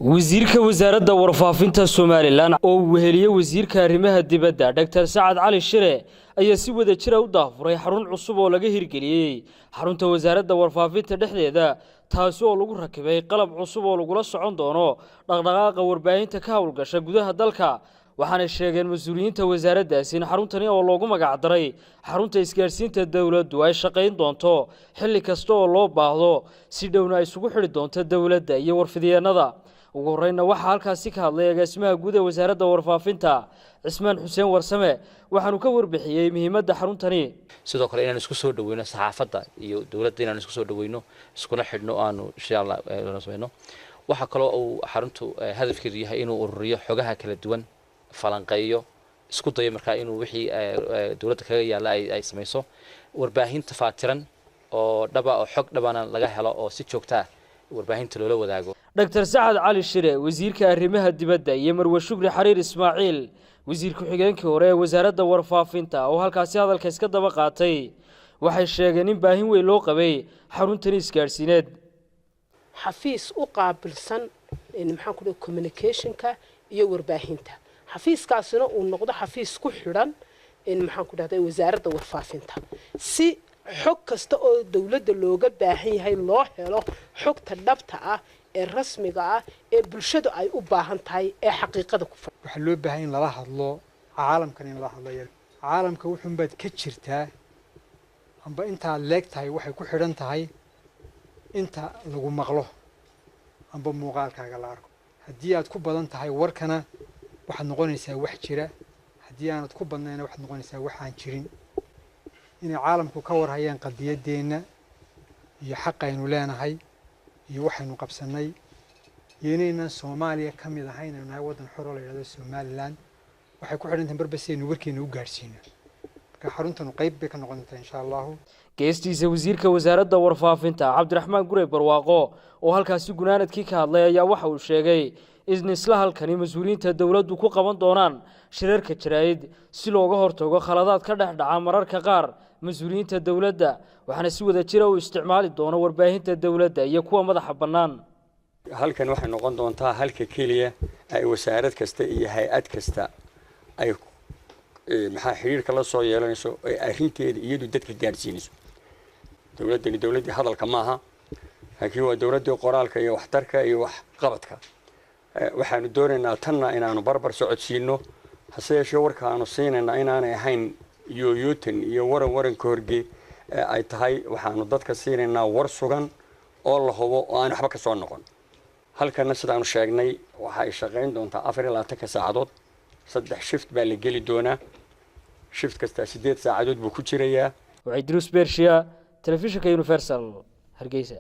wasiirka wasaaradda warfaafinta Soomaaliland oo weheliye wasiirka arrimaha dibadda Dr. Saad Cali Shire ayaa si wada jir ah u daafuray xarun cusub oo laga hirgeliyay xarunta wasaaradda warfaafinta dhexdeeda taasi oo lagu rakibay qalab cusub oo lagu la socon doono dhaqdhaqaaqa warbaahinta ka hawlgasha gudaha dalka waxaana sheegeen mas'uuliyiinta wasaaraddaasi in xaruntani oo loogu magac daray xarunta isgaarsiinta dawladdu ay shaqayn doonto xilli kasta oo loo baahdo si dhowna isugu xidhi doonto dawladda iyo warfidiyeenada ugu horeyna waxa halkaasi ka hadlay agaasimaha guud ee wasaaradda warfaafinta Cismaan Xuseen Warsame waxaanu ka warbixiyay muhiimadda xaruntani sidoo kale inaan isku soo dhaweyno saxaafadda iyo dawladda inaan isku soo dhaweyno iskuna xidhno aanu insha Allah sameeyno waxa kale oo xaruntu hadafkeedu yahay inuu ururiyo xogaha kala duwan falanqeeyo isku dayo markaa inuu wixii dawladda kaga yaala ay sameeyso warbaahinta faatiran oo dhaba oo xog dhabana laga helo oo si joogto ah warbaahinta loola wadaago Dr. Saad Cali Shire wasiirka arrimaha dibadda iyo Marwe Shukri Xariir Ismaaciil wasiirka xigeenka hore ee wasaaradda warfaafinta oo halkaasi hadalka iska daba qaatay waxay sheegeen in baahin weyn loo qabay xaruntan isgaarsiineed xafiis u qaabilsan maxaan ku dhahay communication-ka iyo warbaahinta xafiiskaasina uu noqdo xafiis ku xidhan maxaan ku dhahday wasaaradda warfaafinta si xog kasta oo dawladda looga baahan yahay loo helo xogta dhabta ah ee rasmiga ah ee bulshadu ay u baahan tahay ee xaqiiqada ku fadhiyo waxa loo baahan in la hadlo caalamkan in la hadlo caalamka wuxuu baad ka jirtaa amba inta leegtahay waxay ku xidhan tahay inta lagu maqlo amba muuqaalkaaga la arko haddii aad ku badan tahay warkana waxaad noqonaysaa wax jira haddii aanad ku badnayna waxaad noqonaysaa wax aan jirin inay caalamku ka warhayaan qadiyadeena iyo xaqaynu leenahay iyo waxaynu qabsanay yeenayna Soomaaliya kamid ahayn inay nahay wadan xor oo la yiraahdo Somaliland waxay ku xidhantahay barbasaynu warkeena u gaarsiino marka xaruntanu qayb bay ka noqon doontaa insha Allah geestiisa wasiirka wasaaradda warfaafinta Cabdiraxmaan Gurey Barwaaqo oo halkaasi gunaanadkii ka hadlay ayaa waxa uu sheegay in isla halkani mas'uuliyiinta dawladdu ku qaban doonaan shirarka jaraa'id si looga hortago khaladaad ka dhaca mararka qaar mas'uuliyiinta dawladda waxaana si wada jir ah u isticmaali doona warbaahinta dawladda iyo kuwa madaxa bannaan halkan waxay noqon doontaa halka kaliya ay wasaarad kasta iyo hay'ad kasta ay maxaa xiriirka la soo yeelanayso ay arrinteeda iyadu dadka gaarsiinayso dawladda hadalka maaha laakiin waa dawladda qoraalka iyo waxtarka iyo wax qabadka waxaanu doonaynaa tanna inaanu barbar socodsiino hase yeeshee warka aanu siinayna inaanay ahayn yooyootan iyo waran ka horge ay tahay waxaanu dadka siinaynaa war sugan oo la hubo oo aan waxba ka soo noqon halkana sidaanu sheegnay waxa ay shaqayn doontaa 24 saacadood 3 shift baa la geli doonaa shift kasta 8 saacadood buu ku jirayaa Idris Bershiya telefishinka Universal Hargeysa